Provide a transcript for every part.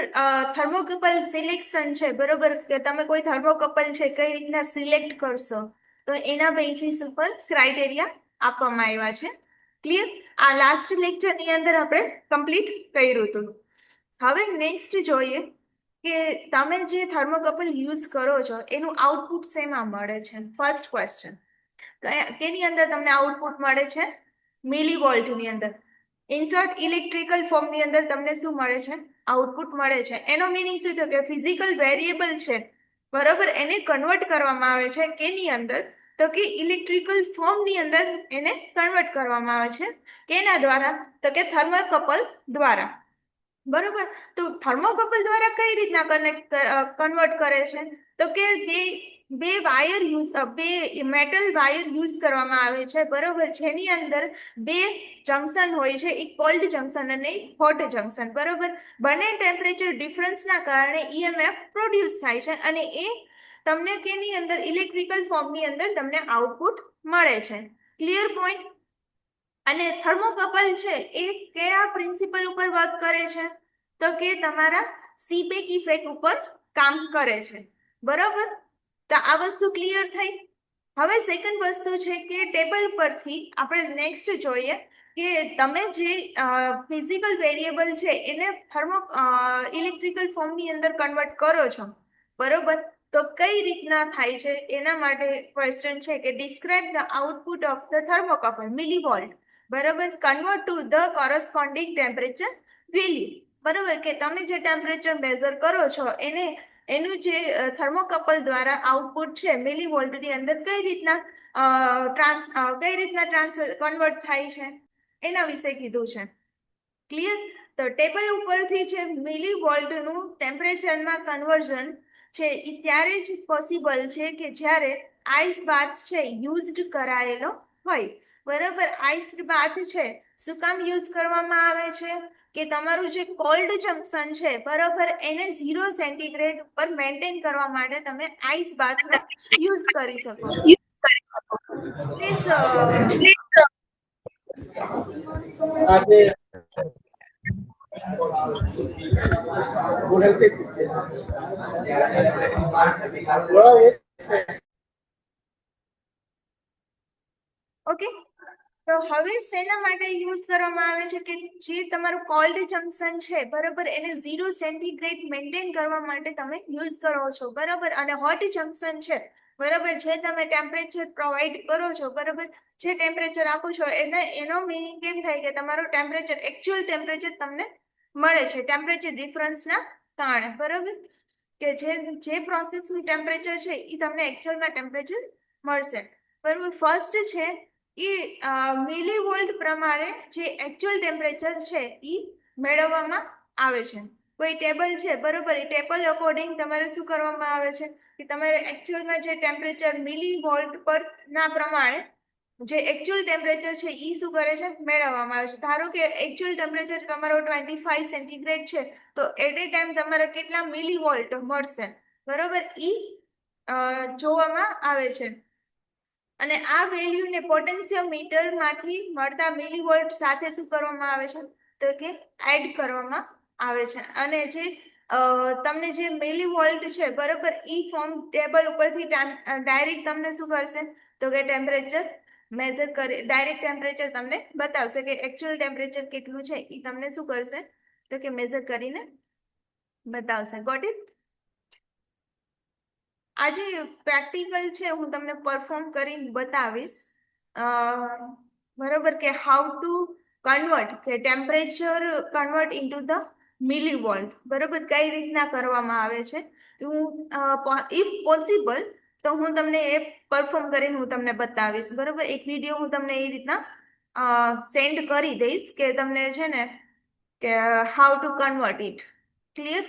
બરોબર. Thermocouple selection છે, બરોબર, કે તમે કોઈ થર્મોકપલ છે કઈ રીતના સિલેક્ટ કરશો, તો એના બેસિસ ઉપર ક્રાઇટેરિયા આપવામાં આવ્યા છે. ક્લિયર? આ લાસ્ટ લેક્ચરની અંદર આપણે કમ્પ્લીટ કર્યું હતું. હવે નેક્સ્ટ જોઈએ કે તમે જે થર્મોકપલ યુઝ કરો છો એનું આઉટપુટ શેમાં મળે છે. ફર્સ્ટ ક્વેશ્ચન, કેની અંદર તમને આઉટપુટ મળે છે? મિલીવોલ્ટની અંદર. ઇન્સર્ટ ઇલેક્ટ્રિકલ ફોર્મની અંદર તમને શું મળે છે? આઉટપુટ મળે છે. એનો મિનિંગ શું થયો કે ફિઝિકલ વેરિયેબલ છે, બરોબર, એને કન્વર્ટ કરવામાં આવે છે કેની અંદર? તો કે ઇલેક્ટ્રિકલ ફોર્મની અંદર એને કન્વર્ટ કરવામાં આવે છે. કેના દ્વારા? તો કે થર્મોકપલ દ્વારા. બરોબર. તો થર્મોકપલ દ્વારા કઈ રીતના કન્વર્ટ કરે છે? તો કે બે મેટલ વાયર યુઝ કરવામાં આવે છે, બરોબર, જેની અંદર બે જંકશન હોય છે, એક કોલ્ડ જંકશન અને એક હોટ જંકશન, બરોબર. બંને ટેમ્પરેચર ડિફરન્સના કારણે ઈએમએફ પ્રોડ્યુસ થાય છે અને એ તમને કેની અંદર? ઇલેક્ટ્રિકલ ફોર્મની અંદર તમને આઉટપુટ મળે છે. Clear point? અને થર્મોકપલ છે એ કયા પ્રિન્સિપલ ઉપર વર્ક કરે છે? તો કે તમારા સીબેક ઇફેક્ટ ઉપર કામ કરે છે, બરોબર. તો આ વસ્તુ ક્લિયર થઈ. હવે સેકન્ડ વસ્તુ છે કે ટેબલ પરથી આપણે નેક્સ્ટ જોઈએ કે તમે જે ફિઝિકલ વેરિયેબલ છે એને ઇલેક્ટ્રિકલ ફોર્મની અંદર કન્વર્ટ કરો છો, બરોબર. તો કઈ રીતના થાય છે એના માટે ક્વેશ્ચન છે કે describe the output of the thermocouple millivolt, બરોબર, convert to the corresponding temperature value, બરોબર, કે તમે જે ટેમ્પરેચર મેઝર કરો છો એને એનું જે થર્મોકપલ દ્વારા આઉટપુટ છે મિલીવોલ્ટની અંદર કઈ રીતના કન્વર્ટ થાય છે એના વિશે કીધું છે. ક્લિયર? તો ટેબલ ઉપરથી છે મિલીવોલ્ટનું ટેમ્પરેચરમાં કન્વર્ઝન છે એ ત્યારે જ પોસિબલ છે કે જ્યારે આઈસ બાથ છે યુઝડ કરાયેલો હોય, બરાબર. આઈસ બાથ છે શું કામ યુઝ કરવામાં આવે છે? કે તમારું જે કોલ્ડ જંકશન છે, બરાબર, એને 0 સેન્ટીગ્રેડ પર મેન્ટેન કરવા માટે તમે આઈસ બાથનો યુઝ કરી શકો. પ્લીઝ આજે ઓકે. તો હવે શેના માટે યુઝ કરવામાં આવે છે? કે જે તમારું કોલ્ડ જંકશન છે, બરાબર, એને 0 સેન્ટીગ્રેડ મેન્ટેન કરવા માટે તમે યુઝ કરો છો, બરાબર. અને હોટ જંકશન છે, બરાબર, જે તમે ટેમ્પરેચર પ્રોવાઈડ કરો છો, બરાબર, જે ટેમ્પરેચર આપો છો એનો મિનિંગ કેમ થાય કે તમારું ટેમ્પરેચર એકચ્યુઅલ ટેમ્પરેચર તમને મળે છે ટેમ્પરેચર ડિફરન્સના કારણે, બરાબર, કે જે પ્રોસેસનું ટેમ્પરેચર છે એ તમને એકચ્યુઅલમાં ટેમ્પરેચર મળશે, બરાબર. ફર્સ્ટ છે એ મિલીવોલ્ટ પ્રમાણે જે એકચ્યુઅલ ટેમ્પરેચર છે એ મેળવવામાં આવે છે. કોઈ ટેબલ છે, બરોબર, એ ટેબલ અકોર્ડિંગ તમારે શું કરવામાં આવે છે કે તમારે એકચ્યુઅલમાં જે ટેમ્પરેચર મિલીવોલ્ટ પર ના પ્રમાણે જે એકચ્યુઅલ ટેમ્પરેચર છે એ શું કરે છે? મેળવવામાં આવે છે. ધારો કે એકચ્યુઅલ ટેમ્પરેચર તમારો 25 સેન્ટીગ્રેડ છે, તો એટ એ ટાઈમ તમારે કેટલા મિલીવોલ્ટ મળશે, બરોબર, એ જોવામાં આવે છે. અને આ વેલ્યુને પોટેન્શિયોમીટરમાંથી મળતા મિલીવોલ્ટ સાથે શું કરવામાં આવે છે? તો કે એડ કરવામાં આવે છે. અને જે તમને જે મિલીવોલ્ટ છે, બરોબર, ઈ ફોર્મ ટેબલ ઉપરથી ડાયરેક્ટ તમને શું કરશે? તો કે ટેમ્પરેચર મેઝર કરી ડાયરેક્ટ ટેમ્પરેચર તમને બતાવશે કે એકચ્યુઅલ ટેમ્પરેચર કેટલું છે એ તમને શું કરશે? તો કે મેઝર કરીને બતાવશે. Got it? આજે પ્રેક્ટિકલ છે હું તમને પરફોર્મ કરીને બતાવીશ, બરોબર, કે હાઉ ટુ કન્વર્ટ કે temperature convert into the millivolt, બરોબર, કઈ રીતના કરવામાં આવે છે. હું ઇફ પોસિબલ તો હું તમને એ પરફોર્મ કરીને હું તમને બતાવીશ, બરોબર. એક વિડીયો હું તમને એ રીતના સેન્ડ કરી દઈશ કે તમને છે ને કે how to convert it. Clear?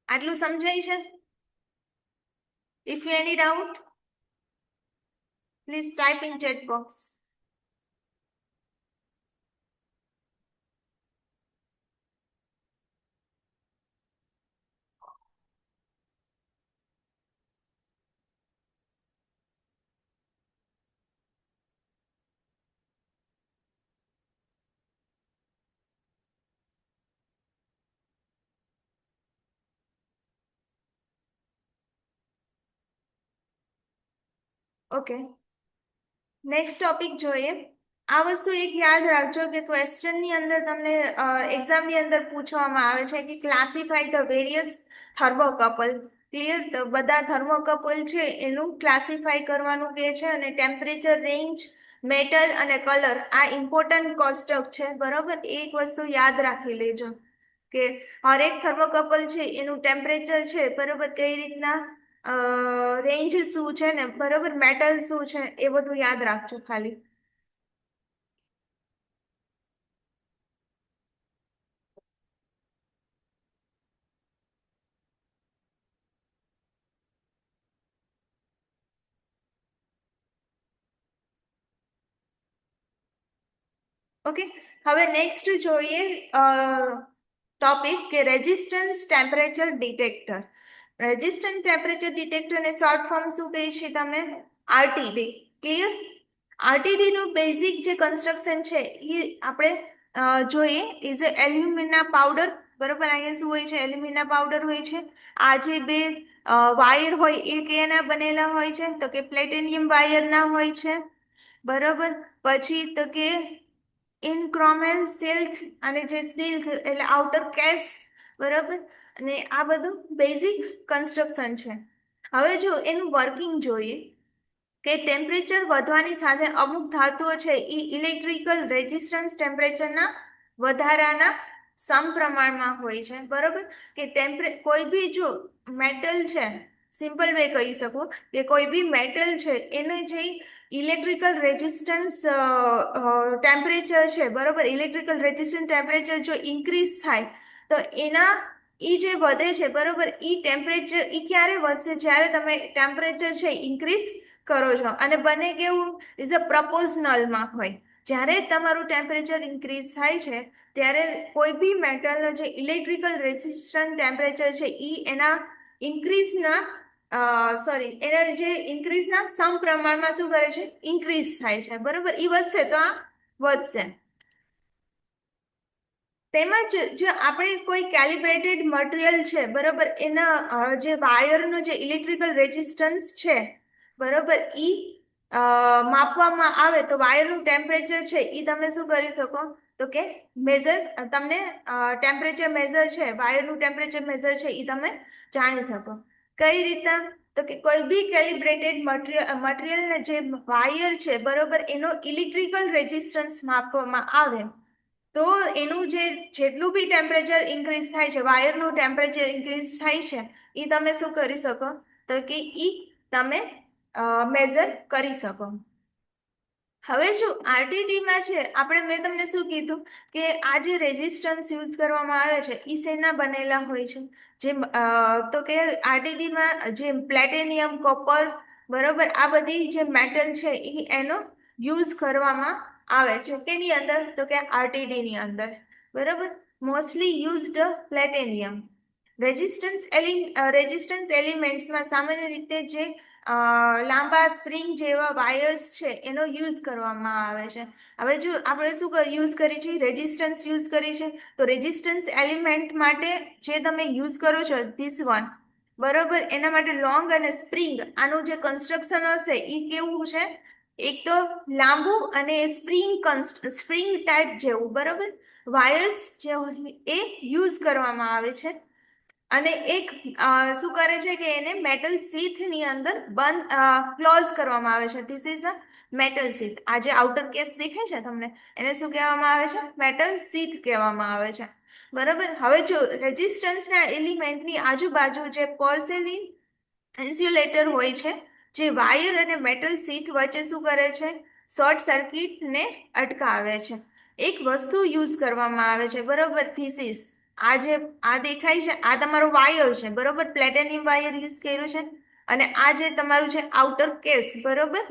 આટલું સમજાય છે? If you any doubt, please type in chat box. Okay, next topic જોઈએ. આ વસ્તુ એક યાદ રાખજો કે ક્વેશ્ચનની અંદર તમને એક્ઝામની અંદર પૂછવામાં આવે છે કે classify the various thermocouple. Clear? તો બધા થર્મોકપલ છે એનું ક્લાસિફાઈ કરવાનું કહે છે, અને ટેમ્પરેચર રેન્જ, મેટલ અને કલર આ ઇમ્પોર્ટન્ટ કોષ્ટક છે. બરોબર, એક વસ્તુ યાદ રાખી લેજો કે હરેક થર્મોકપલ છે એનું ટેમ્પરેચર છે બરોબર કઈ રીતના, રેન્જ શું છે ને બરોબર, મેટલ શું છે એ બધું યાદ રાખજો ખાલી. ઓકે, હવે નેક્સ્ટ જોઈએ ટોપિક કે resistance temperature detector. Resistance temperature ડિટેક્ટરને શોર્ટ ફોર્મ શું કહે છે તમે? આરટીડી. ક્લિયર? આરટીડી નું બેઝિક જે કન્સ્ટ્રક્શન છે એ આપણે જોઈએ ઇઝ અ એલ્યુમિના પાવડર. બરોબર, અહીંયા શું હોય છે? એલ્યુમિના પાવડર હોય છે. આ જે બે વાયર હોય એ કેના બનેલા હોય છે? તો કે પ્લેટિનિયમ વાયરના હોય છે. બરોબર, પછી તો કે ઇનક્રોમેલ સિલ્ક, અને જે સિલ્ક એટલે આઉટર કેસ. બરોબર, અને આ બધું બેઝિક કન્સ્ટ્રક્શન છે. હવે જો એનું વર્કિંગ જોઈએ કે ટેમ્પરેચર વધવાની સાથે અમુક ધાતુઓ છે એ ઇલેક્ટ્રિકલ રેઝિસ્ટન્સ ટેમ્પરેચરના વધારાના સમપ્રમાણમાં હોય છે. બરોબર, કે કોઈ બી જો મેટલ છે, સિમ્પલ વે કહી શકું કે કોઈ બી મેટલ છે એને જે ઇલેક્ટ્રિકલ રેઝિસ્ટન્સ ટેમ્પરેચર છે બરોબર, ઇલેક્ટ્રિકલ રેઝિસ્ટન્સ ટેમ્પરેચર જો ઇન્ક્રીઝ થાય તો એના ઈ જે વધે છે બરોબર, ઈ ટેમ્પરેચર ઈ ક્યારે વધશે? જ્યારે તમે ટેમ્પરેચર છે ઇન્ક્રીઝ કરો છો. અને બને કેવું? ઇઝ અ પ્રપોઝનલમાં હોય. જ્યારે તમારું ટેમ્પરેચર ઇન્ક્રીઝ થાય છે ત્યારે કોઈ બી મેટલનો જે ઇલેક્ટ્રિકલ રેઝિસ્ટન્સ ટેમ્પરેચર છે ઈ એના ઇન્ક્રીઝના એના જે ઇન્ક્રીઝના સમ પ્રમાણમાં શું કરે છે? ઇન્ક્રીઝ થાય છે. બરોબર, ઈ વધશે તો આ વધશે. તેમજ જો આપણે કોઈ કેલિબ્રેટેડ મટીરિયલ છે બરોબર, એના જે વાયરનો જે ઇલેક્ટ્રિકલ રેઝિસ્ટન્સ છે બરોબર, ઈ માપવામાં આવે તો વાયરનું ટેમ્પરેચર છે ઈ તમે શું કરી શકો? તો કે મેઝર, તમને ટેમ્પરેચર મેઝર છે, વાયરનું ટેમ્પરેચર મેઝર છે ઈ તમે જાણી શકો. કઈ રીતના? તો કે કોઈ બી કેલિબ્રેટેડ મટીરિયલને જે વાયર છે બરોબર, એનો ઇલેક્ટ્રિકલ રેઝિસ્ટન્સ માપવામાં આવે તો એનું જે જેટલું બી ટેમ્પરેચર ઇન્ક્રીઝ થાય છે, વાયરનું ટેમ્પરેચર ઇન્ક્રીઝ થાય છે, એ તમે શું કરી શકો? તો કે ઈ તમે મેઝર કરી શકો. હવે જો આરટીડીમાં છે આપણે, મેં તમને શું કીધું કે આ જે રેઝિસ્ટન્સ યુઝ કરવામાં આવે છે એ શેના બનેલા હોય છે? જે તો કે આરટીડીમાં જે પ્લેટિનિયમ, કોપર બરોબર, આ બધી જે મેટલ છે એ એનો યુઝ કરવામાં આવે છે. તેની અંદર તો કે આરટીડીની અંદર બરોબર, મોસ્ટલી યુઝડ પ્લેટિનિયમ. રેઝિસ્ટન્સ એલિમેન્ટ્સમાં સામાન્ય રીતે જે લાંબા સ્પ્રિંગ જેવા વાયર્સ છે એનો યુઝ કરવામાં આવે છે. હવે જો આપણે શું યુઝ કરી છે? રેઝિસ્ટન્સ યુઝ કરી છે. તો રેઝિસ્ટન્સ એલિમેન્ટ માટે જે તમે યુઝ કરો છો ધીસ વન બરોબર, એના માટે લોંગ અને સ્પ્રિંગ આનું જે કન્સ્ટ્રક્શન હશે એ કેવું છે? એક તો લાંબુ અને સ્પ્રિંગ ટાઈપ જેવું બરોબર વાયર્સ જે એ યુઝ કરવામાં આવે છે. અને એક શું કરે છે કે એને મેટલ શીથની અંદર બંધ ક્લોઝ કરવામાં આવે છે. This is a metal sheath. આ જે આઉટર કેસ દેખાય છે તમને, એને શું કહેવામાં આવે છે? મેટલ શીથ કહેવામાં આવે છે. બરોબર, હવે જો રેઝિસ્ટન્સના એલિમેન્ટની આજુબાજુ જે પોર્સેલિન ઇન્સ્યુલેટર હોય છે, જે વાયર અને મેટલ શીથ વચ્ચે શું કરે છે? શોર્ટ સર્કિટને અટકાવે છે. એક વસ્તુ યુઝ કરવામાં આવે છે બરોબર, થીસીસ. આ જે આ દેખાય છે આ તમારો વાયર છે બરોબર, પ્લેટિનિયમ વાયર યુઝ કર્યું છે. અને આ જે તમારું છે આઉટર કેસ બરોબર.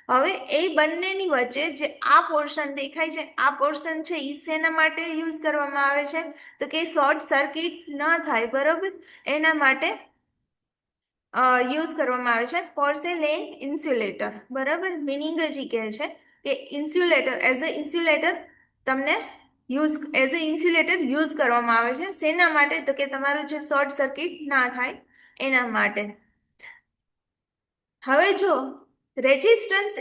હવે એ બંનેની વચ્ચે જે આ પોર્શન દેખાય છે, આ પોર્શન છે એ શેના માટે યુઝ કરવામાં આવે છે? તો કે શોર્ટ સર્કિટ ન થાય બરોબર, એના માટે યુઝ કરવામાં આવે છે પોર્સેલેન ઇન્સ્યુલેટર. બરાબર, મિનિંગ જ કહે છે કે ઇન્સ્યુલેટર, એઝ અ ઇન્સ્યુલેટર તમને યુઝ કરવામાં આવે છે. શેના માટે? તો કે તમારું જે શોર્ટ સર્કિટ ના થાય એના માટે. હવે જો રેઝિસ્ટન્સ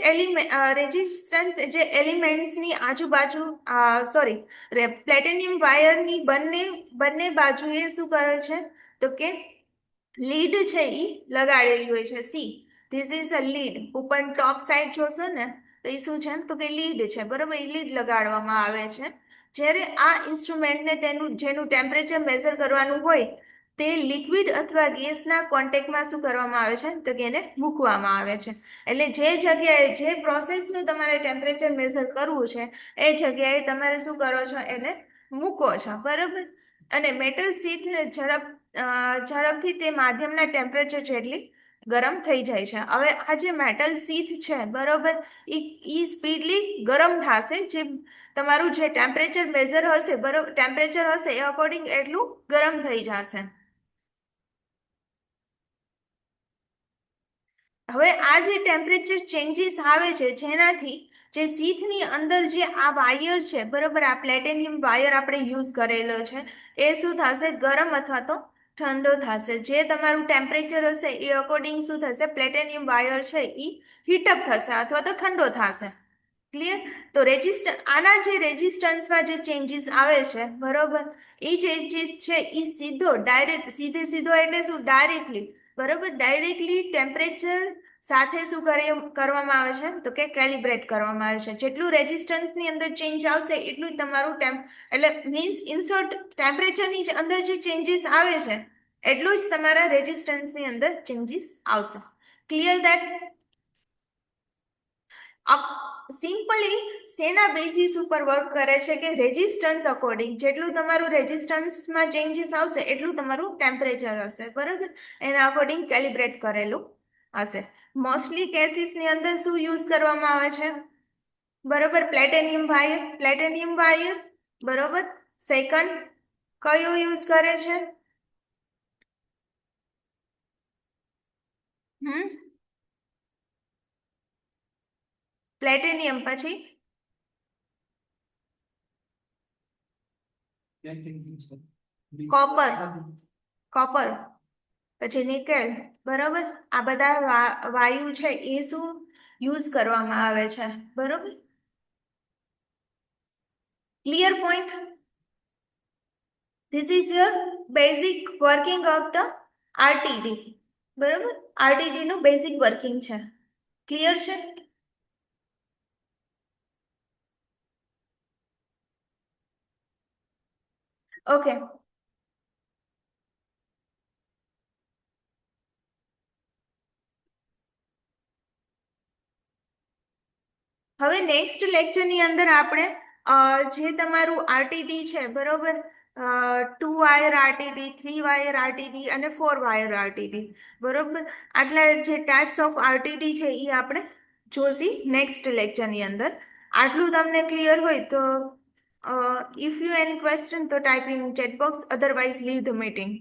જે એલિમેન્ટ્સની આજુબાજુ સોરી પ્લેટિનિયમ વાયરની બંને બાજુએ શું કરે છે તો કે લીડ છે એ લગાડેલી હોય છે. See this is a lead. ઉપર ટોપ સાઈડ જોશો ને તો એ શું છે તો કે લીડ છે, બરોબર. એ લીડ લગાડવામાં આવે છે. જ્યારે આ ઇન્સ્ટ્રુમેન્ટને જેનું ટેમ્પરેચર મેઝર કરવાનું હોય તે લિક્વિડ અથવા ગેસના કોન્ટેક્ટમાં શું કરવામાં આવે છે તો કે એને મૂકવામાં આવે છે. એટલે જે જગ્યાએ જે પ્રોસેસનું તમારે ટેમ્પરેચર મેઝર કરવું છે એ જગ્યાએ તમારે શું કરો છો એને મૂકો છો, બરાબર. અને મેટલ શીથને ઝડપથી તે માધ્યમના ટેમ્પરેચર જેટલી ગરમ થઈ જાય છે. હવે આ જે મેટલ શીથ છે, બરોબર, એ સ્પીડલી ગરમ થશે. જે તમારું જે ટેમ્પરેચર મેઝર હશે, બરોબર, ટેમ્પરેચર હશે એ અકોર્ડિંગ એટલું ગરમ થઈ જશે. હવે આ જે ટેમ્પરેચર ચેન્જીસ આવે છે જેનાથી જે શીથની અંદર જે આ વાયર છે, બરોબર, આ પ્લેટિનિયમ વાયર આપણે યુઝ કરેલો છે એ શું થશે ગરમ અથવા તો ઠંડો થશે. જે તમારું ટેમ્પરેચર હશે એ અકોર્ડિંગ શું થશે પ્લેટિનિયમ વાયર છે એ હીટઅપ થશે અથવા તો ઠંડો થશે. ક્લિયર? તો આના જે રેઝિસ્ટન્સમાં જે ચેન્જીસ આવે છે, બરોબર, એ ચેન્જીસ છે એ સીધો એટલે શું ડાયરેક્ટલી, બરોબર, ડાયરેક્ટલી ટેમ્પરેચર સાથે શું કરવામાં આવે છે તો કે કેલિબ્રેટ કરવામાં આવે છે. જેટલું રેઝિસ્ટન્સની અંદર ચેન્જ આવશે એટલું જ તમારું એટલે મીન્સ ઇનશોર્ટ ટેમ્પરેચરની અંદર જે ચેન્જીસ આવે છે એટલું જ તમારા રેઝિસ્ટન્સની અંદર ચેન્જીસ આવશે. Clear that? સિમ્પલી શેના બેસિસ ઉપર વર્ક કરે છે કે રેઝિસ્ટન્સ અકોર્ડિંગ જેટલું તમારું રેઝિસ્ટન્સમાં ચેન્જીસ આવશે એટલું તમારું ટેમ્પરેચર હશે, બરાબર, એના અકોર્ડિંગ કેલિબ્રેટ કરેલું હશે. મોસ્ટલી કેસીસની અંદર શું યુઝ કરવામાં આવે છે, બરોબર, પ્લેટિનિયમ વાયર, બરોબર. સેકન્ડ કયો યુઝ કરે છે? પ્લેટિનિયમ, પછી કોપર, પછી નિકેલ, બરોબર. આ બધા વાયુ છે એ શું યુઝ કરવામાં આવે છે, બરોબર. Clear point? This is your basic working of the RTD, બરોબર. આરટીડી નું બેઝિક વર્કિંગ છે. ક્લિયર છે? ઓકે. હવે નેક્સ્ટ લેક્ચરની અંદર આપણે જે તમારું આરટીડી છે, બરોબર, 2 વાયર આરટીડી, 3 વાયર આરટીડી અને 4 વાયર આરટીડી, બરોબર, આટલા જે ટાઈપ્સ ઓફ આરટીડી છે એ આપણે જોશી નેક્સ્ટ લેક્ચરની અંદર. આટલું તમને ક્લિયર હોય તો ઇફ યુ એની ક્વેશ્ચન તો type in chat box, otherwise leave the meeting.